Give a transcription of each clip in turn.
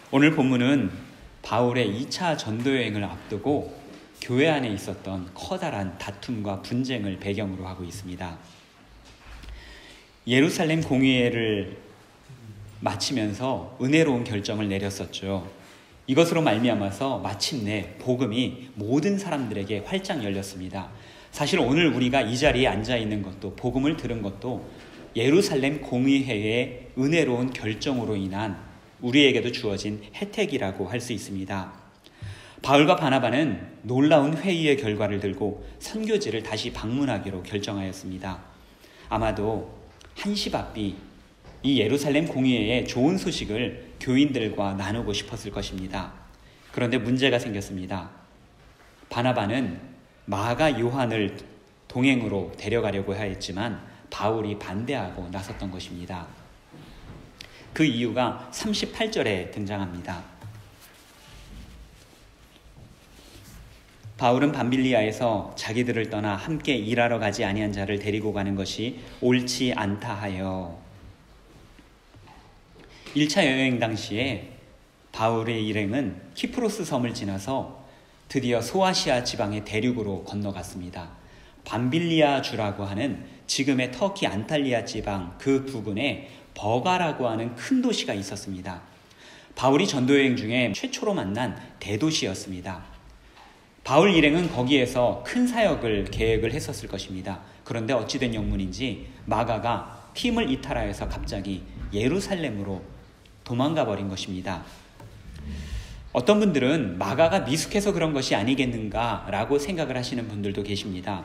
오늘 본문은 바울의 2차 전도 여행을 앞두고 교회 안에 있었던 커다란 다툼과 분쟁을 배경으로 하고 있습니다. 예루살렘 공의회를 마치면서 은혜로운 결정을 내렸었죠. 이것으로 말미암아서 마침내 복음이 모든 사람들에게 활짝 열렸습니다. 사실 오늘 우리가 이 자리에 앉아 있는 것도, 복음을 들은 것도 예루살렘 공의회의 은혜로운 결정으로 인한 우리에게도 주어진 혜택이라고 할 수 있습니다. 바울과 바나바는 놀라운 회의의 결과를 들고 선교지를 다시 방문하기로 결정하였습니다. 아마도 한시바삐 이 예루살렘 공의회의 좋은 소식을 교인들과 나누고 싶었을 것입니다. 그런데 문제가 생겼습니다. 바나바는 마가 요한을 동행으로 데려가려고 하였지만 바울이 반대하고 나섰던 것입니다. 그 이유가 38절에 등장합니다. 바울은 밤빌리아에서 자기들을 떠나 함께 일하러 가지 아니한 자를 데리고 가는 것이 옳지 않다 하여 1차 여행 당시에 바울의 일행은 키프로스 섬을 지나서 드디어 소아시아 지방의 대륙으로 건너갔습니다. 밤빌리아 주라고 하는 지금의 터키 안탈리아 지방 그 부근에 버가라고 하는 큰 도시가 있었습니다. 바울이 전도여행 중에 최초로 만난 대도시였습니다. 바울 일행은 거기에서 큰 사역을 계획을 했었을 것입니다. 그런데 어찌된 영문인지 마가가 팀을 이탈하여서 갑자기 예루살렘으로 도망가 버린 것입니다. 어떤 분들은 마가가 미숙해서 그런 것이 아니겠는가라고 생각을 하시는 분들도 계십니다.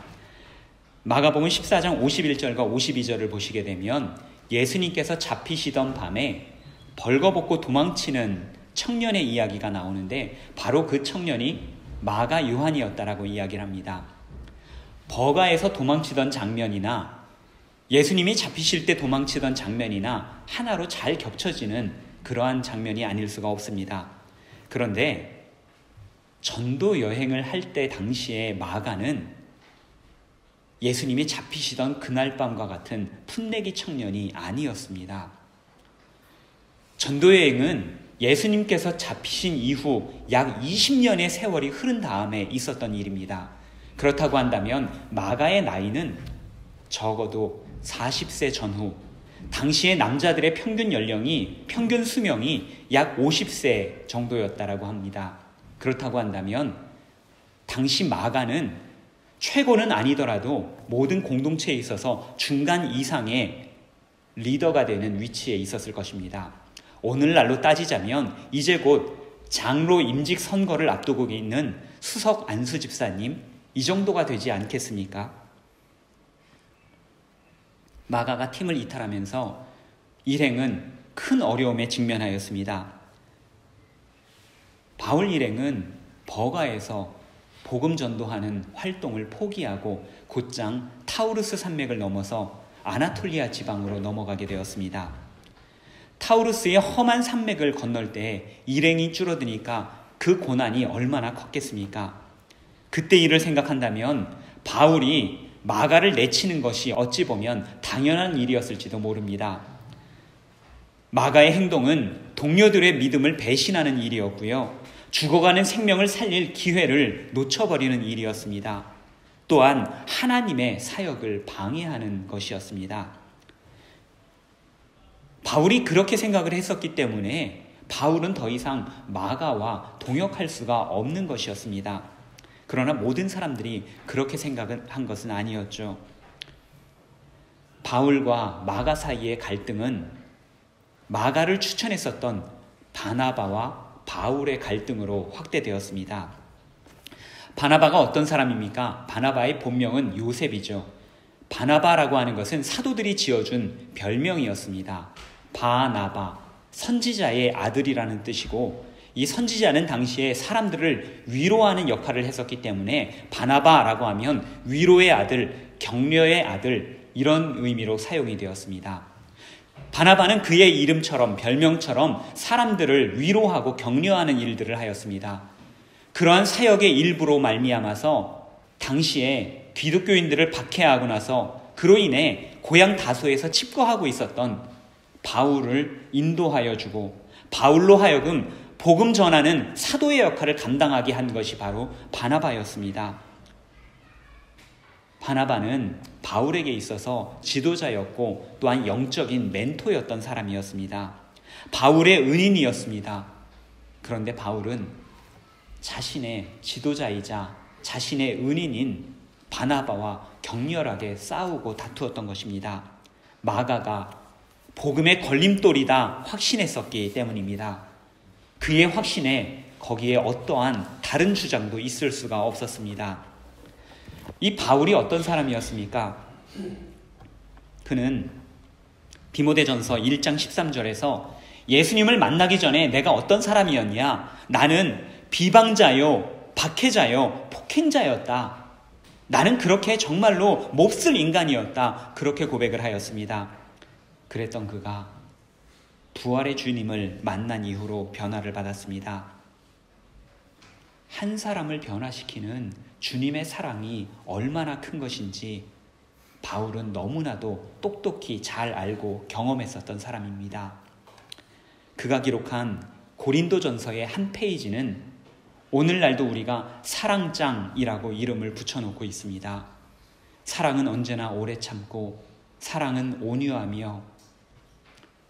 마가복음 14장 51절과 52절을 보시게 되면 예수님께서 잡히시던 밤에 벌거벗고 도망치는 청년의 이야기가 나오는데 바로 그 청년이 마가 요한이었다라고 이야기를 합니다. 버가에서 도망치던 장면이나 예수님이 잡히실 때 도망치던 장면이나 하나로 잘 겹쳐지는 그러한 장면이 아닐 수가 없습니다. 그런데 전도 여행을 할 때 당시에 마가는 예수님이 잡히시던 그날 밤과 같은 풋내기 청년이 아니었습니다. 전도 여행은 예수님께서 잡히신 이후 약 20년의 세월이 흐른 다음에 있었던 일입니다. 그렇다고 한다면 마가의 나이는 적어도 40세 전후, 당시의 남자들의 평균 수명이 약 50세 정도였다라고 합니다. 그렇다고 한다면 당시 마가는 최고는 아니더라도 모든 공동체에 있어서 중간 이상의 리더가 되는 위치에 있었을 것입니다. 오늘날로 따지자면 이제 곧 장로 임직 선거를 앞두고 있는 수석 안수 집사님, 이 정도가 되지 않겠습니까? 마가가 팀을 이탈하면서 일행은 큰 어려움에 직면하였습니다. 바울 일행은 버가에서 복음 전도하는 활동을 포기하고 곧장 타우루스 산맥을 넘어서 아나톨리아 지방으로 넘어가게 되었습니다. 타우루스의 험한 산맥을 건널 때 일행이 줄어드니까 그 고난이 얼마나 컸겠습니까? 그때 일을 생각한다면 바울이 마가를 내치는 것이 어찌 보면 당연한 일이었을지도 모릅니다. 마가의 행동은 동료들의 믿음을 배신하는 일이었고요. 죽어가는 생명을 살릴 기회를 놓쳐버리는 일이었습니다. 또한 하나님의 사역을 방해하는 것이었습니다. 바울이 그렇게 생각을 했었기 때문에 바울은 더 이상 마가와 동역할 수가 없는 것이었습니다. 그러나 모든 사람들이 그렇게 생각을 한 것은 아니었죠. 바울과 마가 사이의 갈등은 마가를 추천했었던 바나바와 바울의 갈등으로 확대되었습니다. 바나바가 어떤 사람입니까? 바나바의 본명은 요셉이죠. 바나바라고 하는 것은 사도들이 지어준 별명이었습니다. 바나바, 선지자의 아들이라는 뜻이고, 이 선지자는 당시에 사람들을 위로하는 역할을 했었기 때문에 바나바라고 하면 위로의 아들, 격려의 아들, 이런 의미로 사용이 되었습니다. 바나바는 그의 이름처럼 별명처럼 사람들을 위로하고 격려하는 일들을 하였습니다. 그러한 사역의 일부로 말미암아서 당시에 기독교인들을 박해하고 나서 그로 인해 고향 다소에서 칩거하고 있었던 바울을 인도하여 주고 바울로 하여금 복음 전하는 사도의 역할을 감당하게 한 것이 바로 바나바였습니다. 바나바는 바울에게 있어서 지도자였고 또한 영적인 멘토였던 사람이었습니다. 바울의 은인이었습니다. 그런데 바울은 자신의 지도자이자 자신의 은인인 바나바와 격렬하게 싸우고 다투었던 것입니다. 마가가 복음의 걸림돌이다 확신했었기 때문입니다. 그의 확신에 거기에 어떠한 다른 주장도 있을 수가 없었습니다. 이 바울이 어떤 사람이었습니까? 그는 디모데전서 1장 13절에서 예수님을 만나기 전에 내가 어떤 사람이었냐? 나는 비방자요, 박해자요, 폭행자였다. 나는 그렇게 정말로 몹쓸 인간이었다. 그렇게 고백을 하였습니다. 그랬던 그가 부활의 주님을 만난 이후로 변화를 받았습니다. 한 사람을 변화시키는 주님의 사랑이 얼마나 큰 것인지 바울은 너무나도 똑똑히 잘 알고 경험했었던 사람입니다. 그가 기록한 고린도전서의 한 페이지는 오늘날도 우리가 사랑장이라고 이름을 붙여놓고 있습니다. 사랑은 언제나 오래 참고 사랑은 온유하며,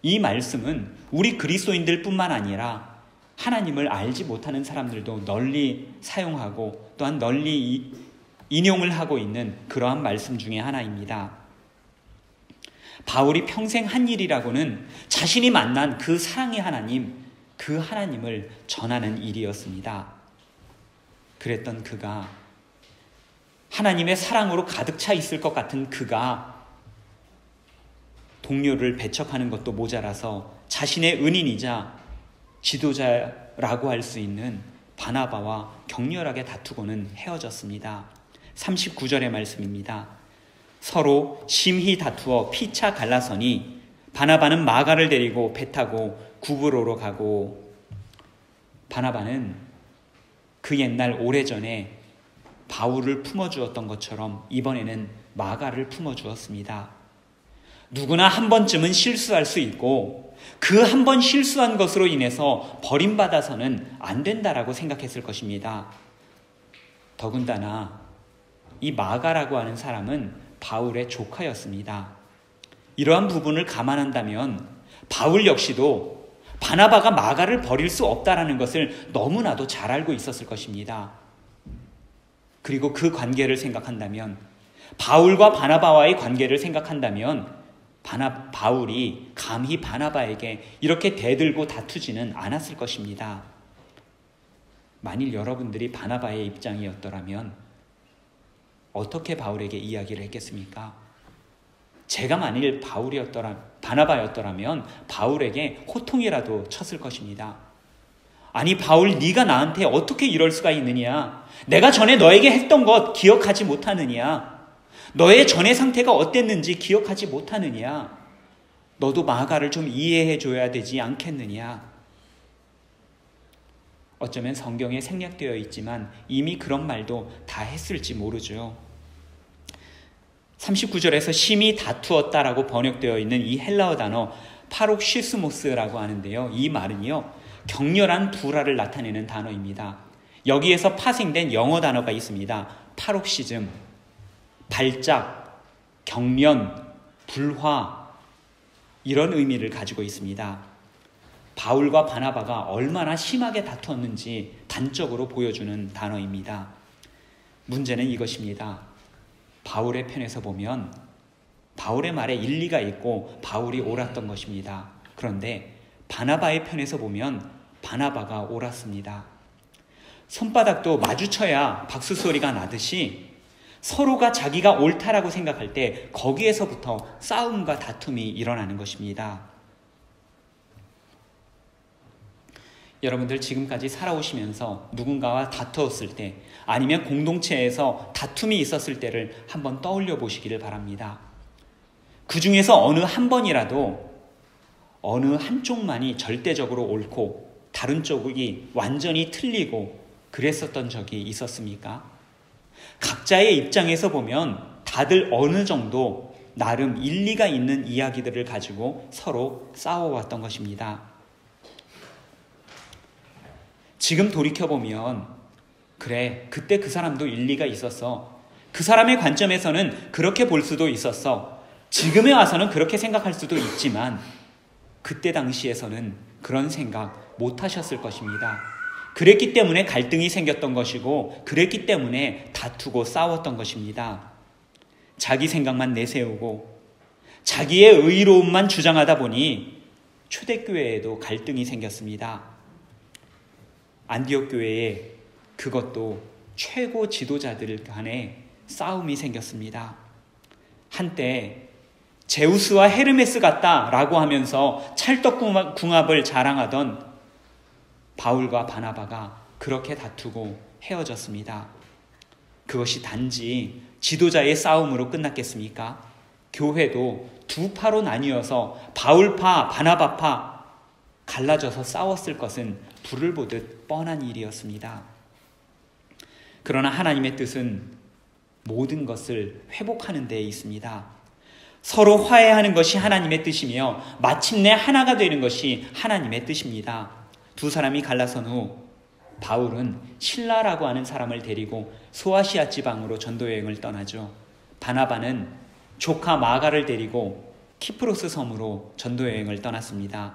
이 말씀은 우리 그리스도인들 뿐만 아니라 하나님을 알지 못하는 사람들도 널리 사용하고 또한 널리 인용을 하고 있는 그러한 말씀 중에 하나입니다. 바울이 평생 한 일이라고는 자신이 만난 그 사랑의 하나님, 그 하나님을 전하는 일이었습니다. 그랬던 그가, 하나님의 사랑으로 가득 차 있을 것 같은 그가 동료를 배척하는 것도 모자라서 자신의 은인이자 지도자라고 할 수 있는 바나바와 격렬하게 다투고는 헤어졌습니다. 39절의 말씀입니다. 서로 심히 다투어 피차 갈라서니 바나바는 마가를 데리고 배 타고 구브로로 가고, 바나바는 그 옛날 오래전에 바울을 품어주었던 것처럼 이번에는 마가를 품어주었습니다. 누구나 한 번쯤은 실수할 수 있고 그 한 번 실수한 것으로 인해서 버림받아서는 안 된다라고 생각했을 것입니다. 더군다나 이 마가라고 하는 사람은 바울의 조카였습니다. 이러한 부분을 감안한다면 바울 역시도 바나바가 마가를 버릴 수 없다라는 것을 너무나도 잘 알고 있었을 것입니다. 그리고 그 관계를 생각한다면, 바울과 바나바와의 관계를 생각한다면 바울이 감히 바나바에게 이렇게 대들고 다투지는 않았을 것입니다. 만일 여러분들이 바나바의 입장이었더라면 어떻게 바울에게 이야기를 했겠습니까? 제가 만일 바나바였더라면 바울에게 호통이라도 쳤을 것입니다. 아니 바울, 네가 나한테 어떻게 이럴 수가 있느냐? 내가 전에 너에게 했던 것 기억하지 못하느냐? 너의 전의 상태가 어땠는지 기억하지 못하느냐? 너도 마가를 좀 이해해 줘야 되지 않겠느냐? 어쩌면 성경에 생략되어 있지만 이미 그런 말도 다 했을지 모르죠. 39절에서 심히 다투었다라고 번역되어 있는 이 헬라어 단어 파록시스모스라고 하는데요. 이 말은요, 격렬한 불화를 나타내는 단어입니다. 여기에서 파생된 영어 단어가 있습니다. 파록시즘, 발작, 경련, 불화, 이런 의미를 가지고 있습니다. 바울과 바나바가 얼마나 심하게 다투었는지 단적으로 보여주는 단어입니다. 문제는 이것입니다. 바울의 편에서 보면 바울의 말에 일리가 있고 바울이 옳았던 것입니다. 그런데 바나바의 편에서 보면 바나바가 옳았습니다. 손바닥도 마주쳐야 박수 소리가 나듯이 서로가 자기가 옳다라고 생각할 때 거기에서부터 싸움과 다툼이 일어나는 것입니다. 여러분들 지금까지 살아오시면서 누군가와 다투었을 때, 아니면 공동체에서 다툼이 있었을 때를 한번 떠올려 보시기를 바랍니다. 그 중에서 어느 한 번이라도 어느 한쪽만이 절대적으로 옳고 다른 쪽이 완전히 틀리고 그랬었던 적이 있었습니까? 각자의 입장에서 보면 다들 어느 정도 나름 일리가 있는 이야기들을 가지고 서로 싸워왔던 것입니다. 지금 돌이켜보면 그래, 그때 그 사람도 일리가 있었어. 그 사람의 관점에서는 그렇게 볼 수도 있었어. 지금에 와서는 그렇게 생각할 수도 있지만 그때 당시에서는 그런 생각 못 하셨을 것입니다. 그랬기 때문에 갈등이 생겼던 것이고 그랬기 때문에 다투고 싸웠던 것입니다. 자기 생각만 내세우고 자기의 의로움만 주장하다 보니 초대교회에도 갈등이 생겼습니다. 안디옥 교회에 그것도 최고 지도자들 간에 싸움이 생겼습니다. 한때 제우스와 헤르메스 같다라고 하면서 찰떡궁합을 자랑하던 바울과 바나바가 그렇게 다투고 헤어졌습니다. 그것이 단지 지도자의 싸움으로 끝났겠습니까? 교회도 두 파로 나뉘어서 바울파, 바나바파 갈라져서 싸웠을 것은 불을 보듯 뻔한 일이었습니다. 그러나 하나님의 뜻은 모든 것을 회복하는 데에 있습니다. 서로 화해하는 것이 하나님의 뜻이며 마침내 하나가 되는 것이 하나님의 뜻입니다. 두 사람이 갈라선 후 바울은 실라라고 하는 사람을 데리고 소아시아 지방으로 전도여행을 떠나죠. 바나바는 조카 마가를 데리고 키프로스 섬으로 전도여행을 떠났습니다.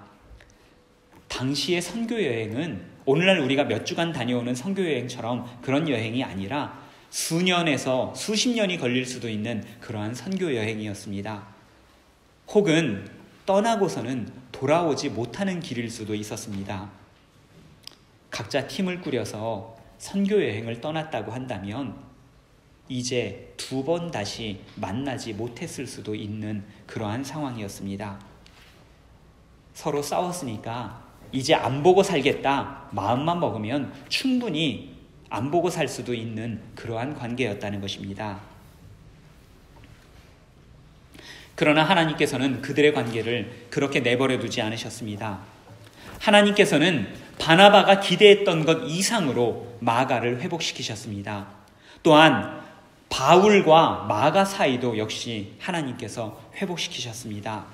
당시의 선교여행은 오늘날 우리가 몇 주간 다녀오는 선교여행처럼 그런 여행이 아니라 수년에서 수십 년이 걸릴 수도 있는 그러한 선교여행이었습니다. 혹은 떠나고서는 돌아오지 못하는 길일 수도 있었습니다. 각자 팀을 꾸려서 선교여행을 떠났다고 한다면 이제 두 번 다시 만나지 못했을 수도 있는 그러한 상황이었습니다. 서로 싸웠으니까 이제 안 보고 살겠다 마음만 먹으면 충분히 안 보고 살 수도 있는 그러한 관계였다는 것입니다. 그러나 하나님께서는 그들의 관계를 그렇게 내버려 두지 않으셨습니다. 하나님께서는 바나바가 기대했던 것 이상으로 마가를 회복시키셨습니다. 또한 바울과 마가 사이도 역시 하나님께서 회복시키셨습니다.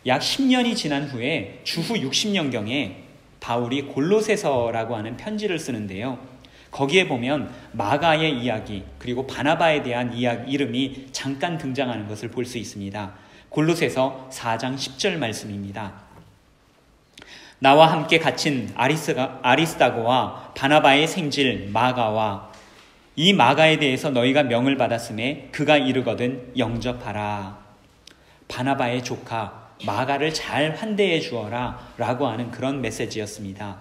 약 10년이 지난 후에 주후 60년경에 바울이 골로새서라고 하는 편지를 쓰는데요. 거기에 보면 마가의 이야기 그리고 바나바에 대한 이름이 잠깐 등장하는 것을 볼 수 있습니다. 골로새서 4장 10절 말씀입니다. 나와 함께 갇힌 아리스다고와 바나바의 생질 마가와 이 마가에 대해서 너희가 명을 받았음에 그가 이르거든 영접하라. 바나바의 조카 마가를 잘 환대해 주어라 라고 하는 그런 메시지였습니다.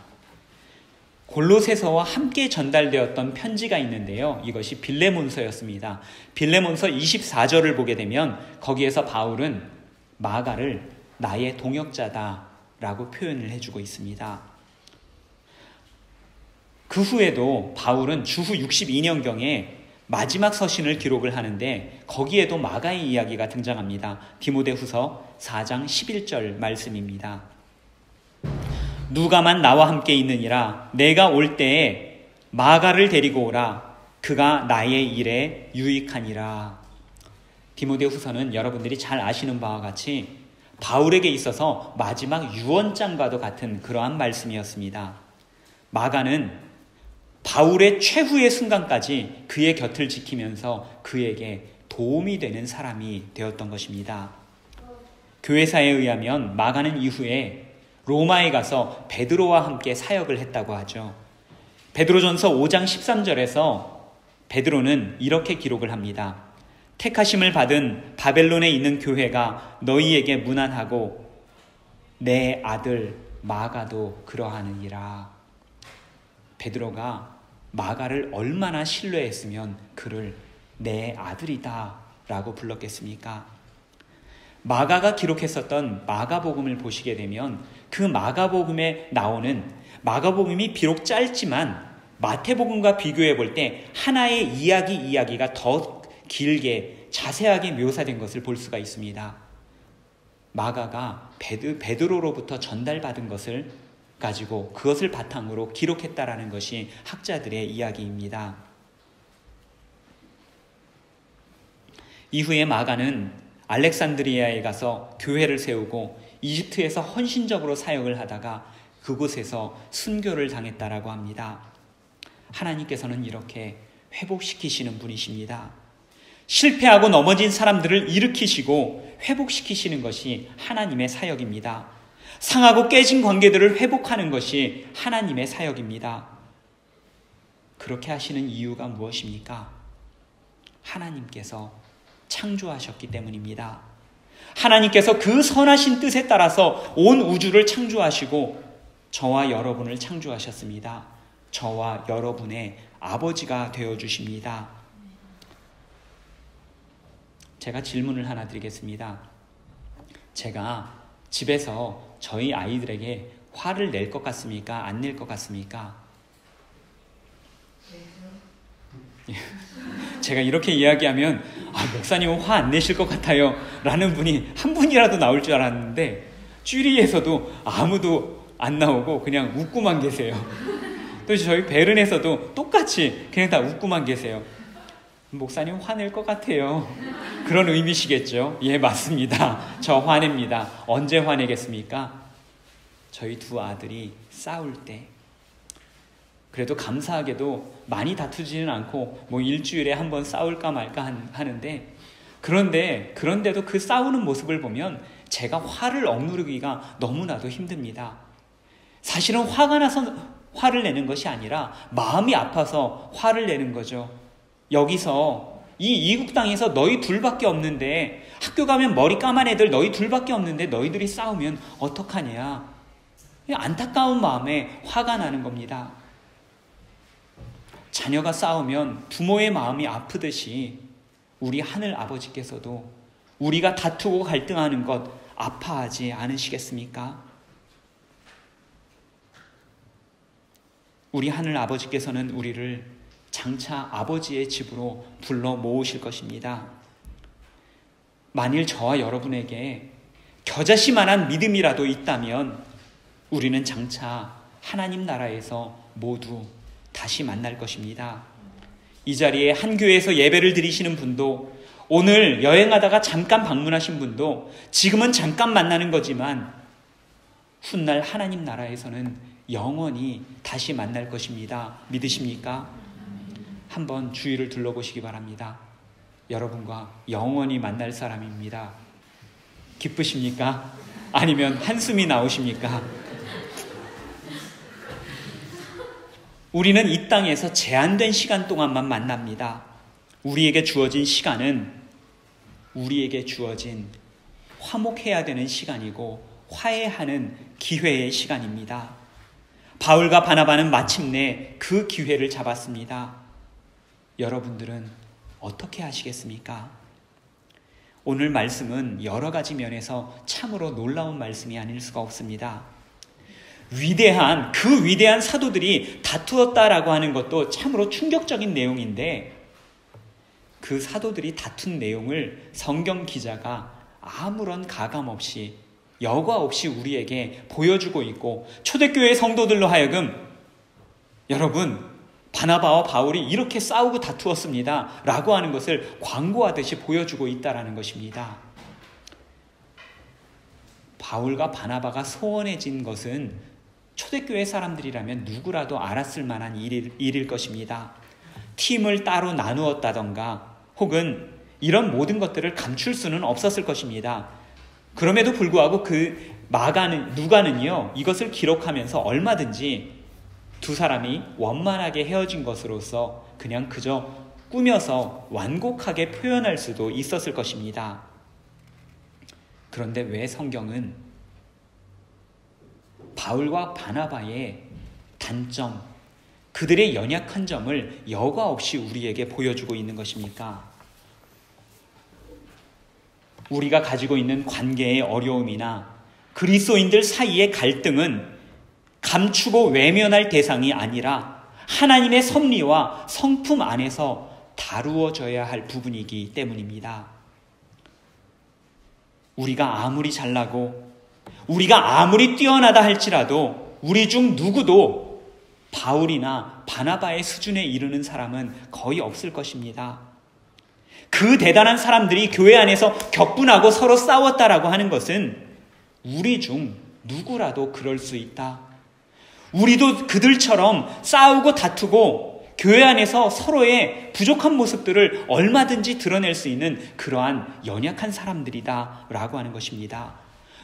골로새서와 함께 전달되었던 편지가 있는데요. 이것이 빌레몬서였습니다. 빌레몬서 24절을 보게 되면 거기에서 바울은 마가를 나의 동역자다라고 표현을 해주고 있습니다. 그 후에도 바울은 주후 62년경에 마지막 서신을 기록을 하는데 거기에도 마가의 이야기가 등장합니다. 디모데후서 4장 11절 말씀입니다. 누가만 나와 함께 있느니라 내가 올 때에 마가를 데리고 오라 그가 나의 일에 유익하니라. 디모데후서는 여러분들이 잘 아시는 바와 같이 바울에게 있어서 마지막 유언장과도 같은 그러한 말씀이었습니다. 마가는 바울의 최후의 순간까지 그의 곁을 지키면서 그에게 도움이 되는 사람이 되었던 것입니다. 교회사에 의하면 마가는 이후에 로마에 가서 베드로와 함께 사역을 했다고 하죠. 베드로전서 5장 13절에서 베드로는 이렇게 기록을 합니다. 택하심을 받은 바벨론에 있는 교회가 너희에게 문안하고 내 아들 마가도 그러하느니라. 베드로가 마가를 얼마나 신뢰했으면 그를 내 아들이다 라고 불렀겠습니까? 마가가 기록했었던 마가복음을 보시게 되면 그 마가복음에 나오는 마가복음이 비록 짧지만 마태복음과 비교해 볼 때 하나의 이야기가 더 길게 자세하게 묘사된 것을 볼 수가 있습니다. 마가가 베드로로부터 전달받은 것을 가지고 그것을 바탕으로 기록했다라는 것이 학자들의 이야기입니다. 이후에 마가는 알렉산드리아에 가서 교회를 세우고 이집트에서 헌신적으로 사역을 하다가 그곳에서 순교를 당했다라고 합니다. 하나님께서는 이렇게 회복시키시는 분이십니다. 실패하고 넘어진 사람들을 일으키시고 회복시키시는 것이 하나님의 사역입니다. 상하고 깨진 관계들을 회복하는 것이 하나님의 사역입니다. 그렇게 하시는 이유가 무엇입니까? 하나님께서 창조하셨기 때문입니다. 하나님께서 그 선하신 뜻에 따라서 온 우주를 창조하시고 저와 여러분을 창조하셨습니다. 저와 여러분의 아버지가 되어주십니다. 제가 질문을 하나 드리겠습니다. 제가 집에서 저희 아이들에게 화를 낼 것 같습니까? 안 낼 것 같습니까? 제가 이렇게 이야기하면 목사님은 화 안 내실 것 같아요 라는 분이 한 분이라도 나올 줄 알았는데 주리에서도 아무도 안 나오고 그냥 웃고만 계세요. 또 저희 베른에서도 똑같이 그냥 다 웃고만 계세요. 목사님 화낼 것 같아요. 그런 의미시겠죠? 예, 맞습니다. 저 화냅니다. 언제 화내겠습니까? 저희 두 아들이 싸울 때. 그래도 감사하게도 많이 다투지는 않고 일주일에 한 번 싸울까 말까 하는데 그런데도 그 싸우는 모습을 보면 제가 화를 억누르기가 너무나도 힘듭니다. 사실은 화가 나서 화를 내는 것이 아니라 마음이 아파서 화를 내는 거죠. 여기서 이 이국 땅에서 너희 둘밖에 없는데, 학교 가면 머리 까만 애들 너희 둘밖에 없는데 너희들이 싸우면 어떡하냐. 안타까운 마음에 화가 나는 겁니다. 자녀가 싸우면 부모의 마음이 아프듯이 우리 하늘 아버지께서도 우리가 다투고 갈등하는 것 아파하지 않으시겠습니까? 우리 하늘 아버지께서는 우리를 장차 아버지의 집으로 불러 모으실 것입니다. 만일 저와 여러분에게 겨자씨만한 믿음이라도 있다면 우리는 장차 하나님 나라에서 모두 다시 만날 것입니다. 이 자리에 한 교회에서 예배를 드리시는 분도, 오늘 여행하다가 잠깐 방문하신 분도, 지금은 잠깐 만나는 거지만 훗날 하나님 나라에서는 영원히 다시 만날 것입니다. 믿으십니까? 한번 주위를 둘러보시기 바랍니다. 여러분과 영원히 만날 사람입니다. 기쁘십니까? 아니면 한숨이 나오십니까? 우리는 이 땅에서 제한된 시간 동안만 만납니다. 우리에게 주어진 시간은 우리에게 주어진 화목해야 되는 시간이고 화해하는 기회의 시간입니다. 바울과 바나바는 마침내 그 기회를 잡았습니다. 여러분들은 어떻게 하시겠습니까? 오늘 말씀은 여러 가지 면에서 참으로 놀라운 말씀이 아닐 수가 없습니다. 그 위대한 사도들이 다투었다라고 하는 것도 참으로 충격적인 내용인데, 그 사도들이 다툰 내용을 성경 기자가 아무런 가감 없이, 여과 없이 우리에게 보여주고 있고, 초대교회 성도들로 하여금 여러분, 바나바와 바울이 이렇게 싸우고 다투었습니다 라고 하는 것을 광고하듯이 보여주고 있다라는 것입니다. 바울과 바나바가 소원해진 것은 초대교회 사람들이라면 누구라도 알았을 만한 일일 것입니다. 팀을 따로 나누었다던가 혹은 이런 모든 것들을 감출 수는 없었을 것입니다. 그럼에도 불구하고 누가는요, 이것을 기록하면서 얼마든지 두 사람이 원만하게 헤어진 것으로서 그냥 그저 꾸며서 완곡하게 표현할 수도 있었을 것입니다. 그런데 왜 성경은 바울과 바나바의 단점, 그들의 연약한 점을 여과 없이 우리에게 보여주고 있는 것입니까? 우리가 가지고 있는 관계의 어려움이나 그리스도인들 사이의 갈등은 감추고 외면할 대상이 아니라 하나님의 섭리와 성품 안에서 다루어져야 할 부분이기 때문입니다. 우리가 아무리 잘나고 우리가 아무리 뛰어나다 할지라도 우리 중 누구도 바울이나 바나바의 수준에 이르는 사람은 거의 없을 것입니다. 그 대단한 사람들이 교회 안에서 격분하고 서로 싸웠다라고 하는 것은 우리 중 누구라도 그럴 수 있다. 우리도 그들처럼 싸우고 다투고 교회 안에서 서로의 부족한 모습들을 얼마든지 드러낼 수 있는 그러한 연약한 사람들이다 라고 하는 것입니다.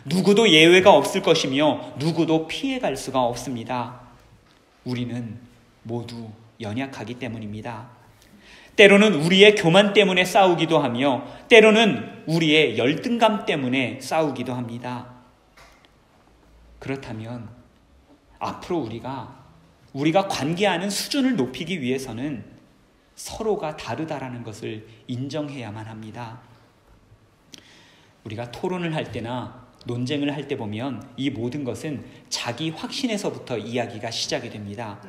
누구도 예외가 없을 것이며 누구도 피해갈 수가 없습니다. 우리는 모두 연약하기 때문입니다. 때로는 우리의 교만 때문에 싸우기도 하며 때로는 우리의 열등감 때문에 싸우기도 합니다. 그렇다면 앞으로 우리가 관계하는 수준을 높이기 위해서는 서로가 다르다라는 것을 인정해야만 합니다. 우리가 토론을 할 때나 논쟁을 할 때 보면 이 모든 것은 자기 확신에서부터 이야기가 시작이 됩니다.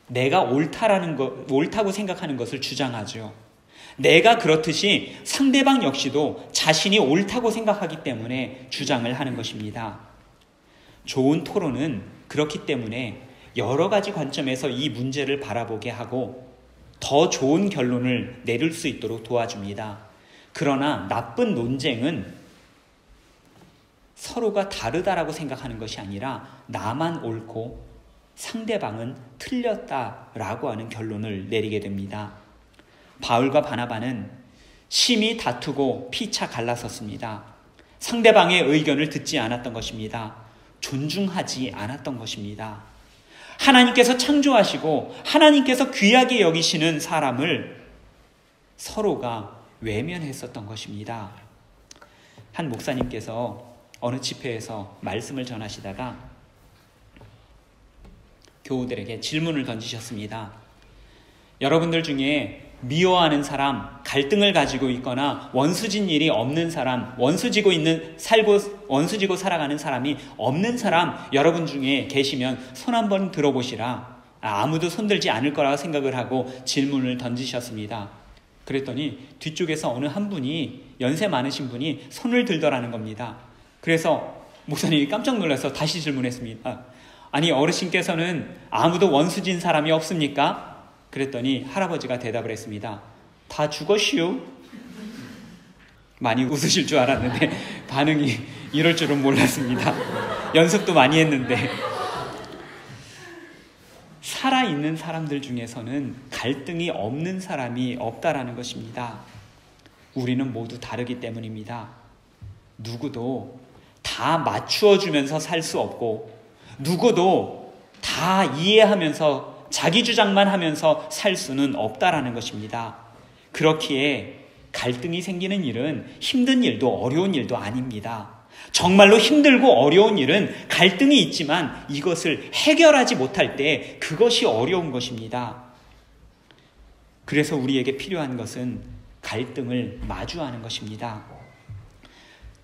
내가 옳다고 생각하는 것을 주장하죠. 내가 그렇듯이 상대방 역시도 자신이 옳다고 생각하기 때문에 주장을 하는 것입니다. 좋은 토론은 그렇기 때문에 여러 가지 관점에서 이 문제를 바라보게 하고 더 좋은 결론을 내릴 수 있도록 도와줍니다. 그러나 나쁜 논쟁은 서로가 다르다라고 생각하는 것이 아니라 나만 옳고 상대방은 틀렸다라고 하는 결론을 내리게 됩니다. 바울과 바나바는 심히 다투고 피차 갈라섰습니다. 상대방의 의견을 듣지 않았던 것입니다. 존중하지 않았던 것입니다. 하나님께서 창조하시고 하나님께서 귀하게 여기시는 사람을 서로가 외면했었던 것입니다. 한 목사님께서 어느 집회에서 말씀을 전하시다가 교우들에게 질문을 던지셨습니다. 여러분들 중에 미워하는 사람, 갈등을 가지고 있거나 원수진 일이 없는 사람, 원수지고 살아가는 사람이 없는 사람 여러분 중에 계시면 손 한번 들어보시라. 아무도 손들지 않을 거라고 생각을 하고 질문을 던지셨습니다. 그랬더니 뒤쪽에서 어느 한 분이, 연세 많으신 분이 손을 들더라는 겁니다. 그래서 목사님이 깜짝 놀라서 다시 질문했습니다. 아니, 어르신께서는 아무도 원수진 사람이 없습니까? 그랬더니 할아버지가 대답을 했습니다. 다 죽었시오. 많이 웃으실 줄 알았는데 반응이 이럴 줄은 몰랐습니다. 연습도 많이 했는데. 살아있는 사람들 중에서는 갈등이 없는 사람이 없다라는 것입니다. 우리는 모두 다르기 때문입니다. 누구도 다 맞추어주면서 살 수 없고 누구도 다 이해하면서 자기 주장만 하면서 살 수는 없다라는 것입니다. 그렇기에 갈등이 생기는 일은 힘든 일도 어려운 일도 아닙니다. 정말로 힘들고 어려운 일은 갈등이 있지만 이것을 해결하지 못할 때 그것이 어려운 것입니다. 그래서 우리에게 필요한 것은 갈등을 마주하는 것입니다.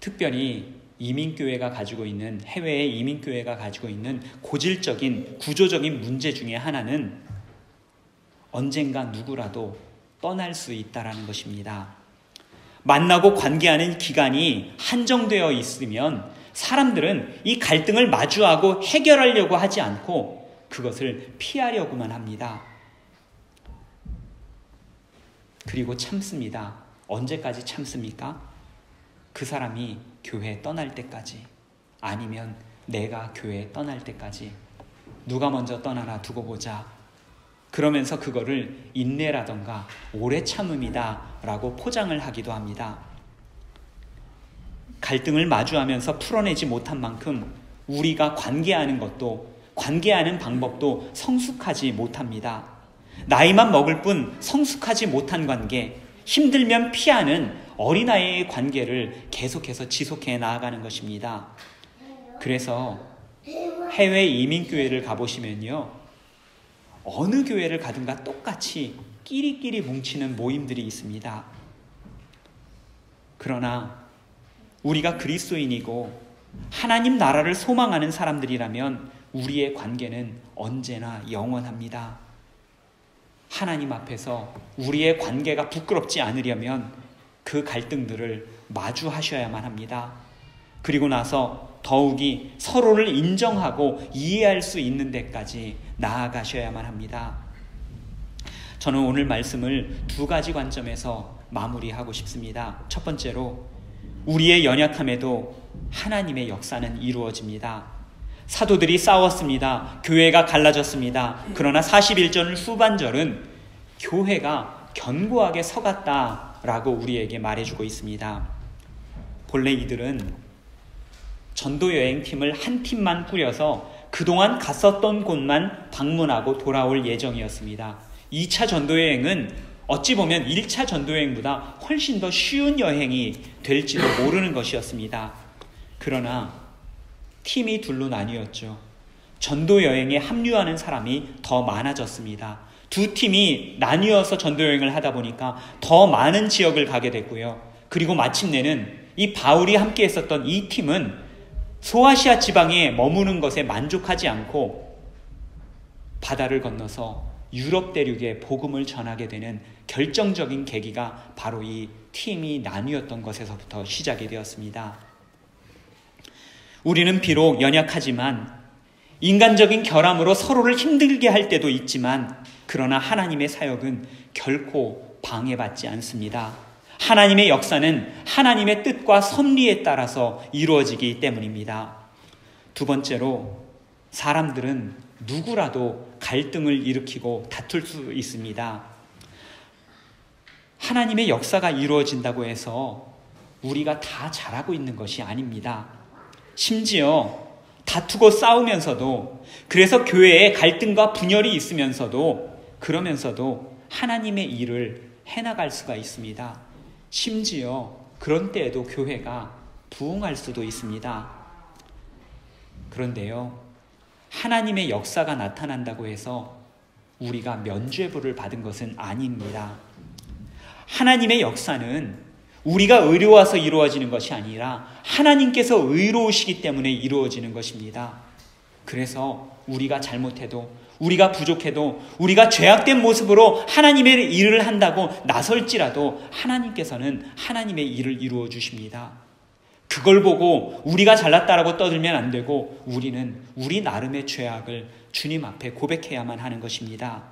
특별히 이민교회가 가지고 있는, 해외의 이민교회가 가지고 있는 고질적인 구조적인 문제 중에 하나는 언젠가 누구라도 떠날 수 있다라는 것입니다. 만나고 관계하는 기간이 한정되어 있으면 사람들은 이 갈등을 마주하고 해결하려고 하지 않고 그것을 피하려고만 합니다. 그리고 참습니다. 언제까지 참습니까? 그 사람이 교회 떠날 때까지, 아니면 내가 교회 떠날 때까지. 누가 먼저 떠나나 두고 보자. 그러면서 그거를 인내라던가 오래 참음이다 라고 포장을 하기도 합니다. 갈등을 마주하면서 풀어내지 못한 만큼 우리가 관계하는 것도, 관계하는 방법도 성숙하지 못합니다. 나이만 먹을 뿐 성숙하지 못한 관계, 힘들면 피하는 어린아이의 관계를 계속해서 지속해 나아가는 것입니다. 그래서 해외 이민교회를 가보시면요, 어느 교회를 가든가 똑같이 끼리끼리 뭉치는 모임들이 있습니다. 그러나 우리가 그리스도인이고 하나님 나라를 소망하는 사람들이라면 우리의 관계는 언제나 영원합니다. 하나님 앞에서 우리의 관계가 부끄럽지 않으려면 그 갈등들을 마주하셔야만 합니다. 그리고 나서 더욱이 서로를 인정하고 이해할 수 있는 데까지 나아가셔야만 합니다. 저는 오늘 말씀을 두 가지 관점에서 마무리하고 싶습니다. 첫 번째로, 우리의 연약함에도 하나님의 역사는 이루어집니다. 사도들이 싸웠습니다. 교회가 갈라졌습니다. 그러나 41절 후반절은 교회가 견고하게 서갔다라고 우리에게 말해주고 있습니다. 본래 이들은 전도여행팀을 한 팀만 꾸려서 그동안 갔었던 곳만 방문하고 돌아올 예정이었습니다. 2차 전도여행은 어찌 보면 1차 전도여행보다 훨씬 더 쉬운 여행이 될지도 모르는 것이었습니다. 그러나 팀이 둘로 나뉘었죠. 전도여행에 합류하는 사람이 더 많아졌습니다. 두 팀이 나뉘어서 전도여행을 하다 보니까 더 많은 지역을 가게 됐고요. 그리고 마침내는 이 바울이 함께 했었던 이 팀은 소아시아 지방에 머무는 것에 만족하지 않고 바다를 건너서 유럽 대륙에 복음을 전하게 되는 결정적인 계기가 바로 이 팀이 나뉘었던 것에서부터 시작이 되었습니다. 우리는 비록 연약하지만 인간적인 결함으로 서로를 힘들게 할 때도 있지만 그러나 하나님의 사역은 결코 방해받지 않습니다. 하나님의 역사는 하나님의 뜻과 섭리에 따라서 이루어지기 때문입니다. 두 번째로 사람들은 누구라도 갈등을 일으키고 다툴 수 있습니다. 하나님의 역사가 이루어진다고 해서 우리가 다 잘하고 있는 것이 아닙니다. 심지어 다투고 싸우면서도, 그래서 교회에 갈등과 분열이 있으면서도, 그러면서도 하나님의 일을 해나갈 수가 있습니다. 심지어 그런 때에도 교회가 부흥할 수도 있습니다. 그런데요, 하나님의 역사가 나타난다고 해서 우리가 면죄부를 받은 것은 아닙니다. 하나님의 역사는 우리가 의로워서 이루어지는 것이 아니라 하나님께서 의로우시기 때문에 이루어지는 것입니다. 그래서 우리가 잘못해도, 우리가 부족해도, 우리가 죄악된 모습으로 하나님의 일을 한다고 나설지라도 하나님께서는 하나님의 일을 이루어 주십니다. 그걸 보고 우리가 잘났다라고 떠들면 안 되고 우리는 우리 나름의 죄악을 주님 앞에 고백해야만 하는 것입니다.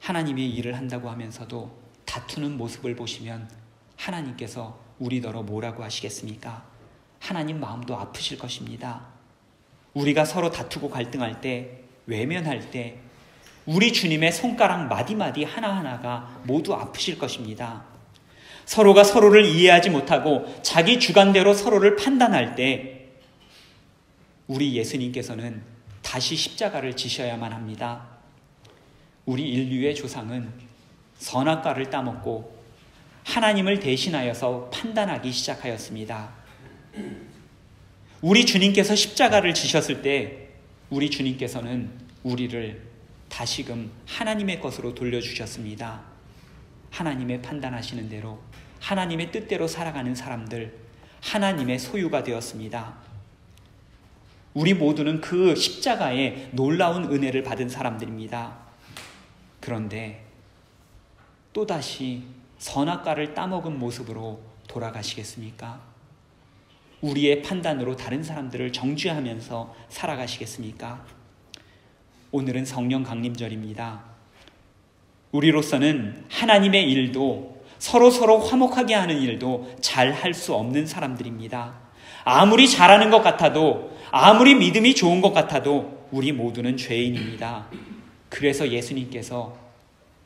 하나님의 일을 한다고 하면서도 다투는 모습을 보시면 하나님께서 우리더러 뭐라고 하시겠습니까? 하나님 마음도 아프실 것입니다. 우리가 서로 다투고 갈등할 때, 외면할 때 우리 주님의 손가락 마디마디 하나하나가 모두 아프실 것입니다. 서로가 서로를 이해하지 못하고 자기 주관대로 서로를 판단할 때 우리 예수님께서는 다시 십자가를 지셔야만 합니다. 우리 인류의 조상은 선악과를 따먹고 하나님을 대신하여서 판단하기 시작하였습니다. 우리 주님께서 십자가를 지셨을 때 우리 주님께서는 우리를 다시금 하나님의 것으로 돌려주셨습니다. 하나님의 판단하시는 대로, 하나님의 뜻대로 살아가는 사람들, 하나님의 소유가 되었습니다. 우리 모두는 그 십자가의 놀라운 은혜를 받은 사람들입니다. 그런데 또다시 선악과를 따먹은 모습으로 돌아가시겠습니까? 우리의 판단으로 다른 사람들을 정죄하면서 살아가시겠습니까? 오늘은 성령 강림절입니다. 우리로서는 하나님의 일도, 서로 화목하게 하는 일도 잘 할 수 없는 사람들입니다. 아무리 잘하는 것 같아도, 아무리 믿음이 좋은 것 같아도 우리 모두는 죄인입니다. 그래서 예수님께서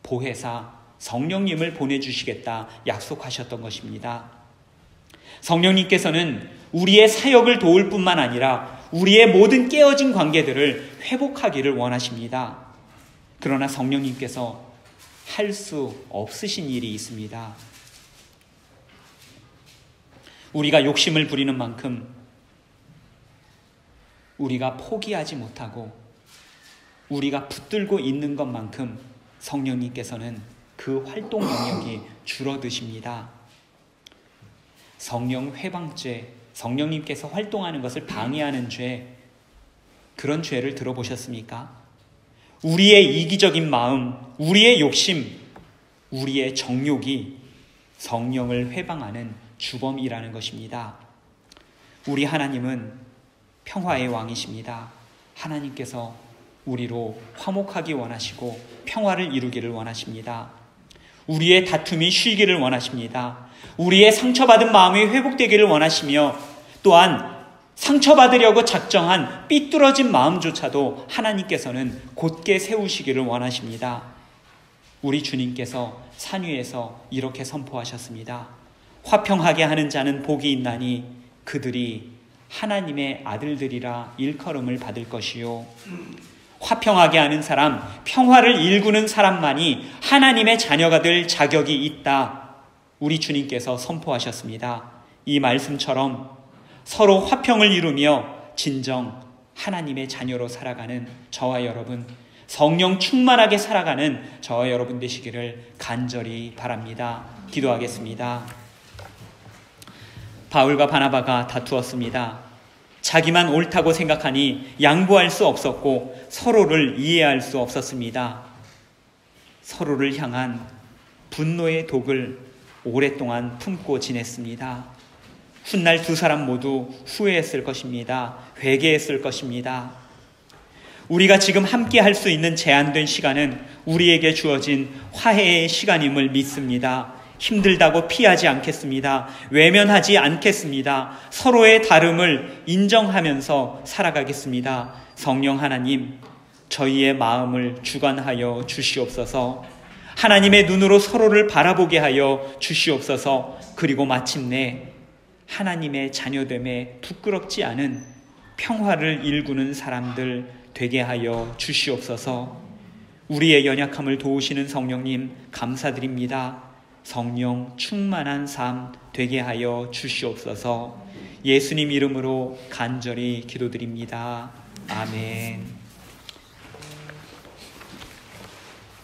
보혜사 성령님을 보내주시겠다 약속하셨던 것입니다. 성령님께서는 우리의 사역을 도울 뿐만 아니라 우리의 모든 깨어진 관계들을 회복하기를 원하십니다. 그러나 성령님께서 할 수 없으신 일이 있습니다. 우리가 욕심을 부리는 만큼, 우리가 포기하지 못하고 우리가 붙들고 있는 것만큼 성령님께서는 그 활동 영역이 줄어드십니다. 성령 회방죄, 성령님께서 활동하는 것을 방해하는 죄, 그런 죄를 들어보셨습니까? 우리의 이기적인 마음, 우리의 욕심, 우리의 정욕이 성령을 회방하는 주범이라는 것입니다. 우리 하나님은 평화의 왕이십니다. 하나님께서 우리로 화목하기 원하시고 평화를 이루기를 원하십니다. 우리의 다툼이 쉬기를 원하십니다. 우리의 상처받은 마음이 회복되기를 원하시며 또한 상처받으려고 작정한 삐뚤어진 마음조차도 하나님께서는 곧게 세우시기를 원하십니다. 우리 주님께서 산 위에서 이렇게 선포하셨습니다. 화평하게 하는 자는 복이 있나니 그들이 하나님의 아들들이라 일컬음을 받을 것이요. 화평하게 하는 사람, 평화를 일구는 사람만이 하나님의 자녀가 될 자격이 있다. 우리 주님께서 선포하셨습니다. 이 말씀처럼 서로 화평을 이루며 진정 하나님의 자녀로 살아가는 저와 여러분, 성령 충만하게 살아가는 저와 여러분 되시기를 간절히 바랍니다. 기도하겠습니다. 바울과 바나바가 다투었습니다. 자기만 옳다고 생각하니 양보할 수 없었고 서로를 이해할 수 없었습니다. 서로를 향한 분노의 독을 오랫동안 품고 지냈습니다. 훗날 두 사람 모두 후회했을 것입니다. 회개했을 것입니다. 우리가 지금 함께 할 수 있는 제한된 시간은 우리에게 주어진 화해의 시간임을 믿습니다. 힘들다고 피하지 않겠습니다. 외면하지 않겠습니다. 서로의 다름을 인정하면서 살아가겠습니다. 성령 하나님, 저희의 마음을 주관하여 주시옵소서. 하나님의 눈으로 서로를 바라보게 하여 주시옵소서. 그리고 마침내 하나님의 자녀됨에 부끄럽지 않은 평화를 일구는 사람들 되게 하여 주시옵소서. 우리의 연약함을 도우시는 성령님 감사드립니다. 성령 충만한 삶 되게 하여 주시옵소서. 예수님 이름으로 간절히 기도드립니다. 아멘.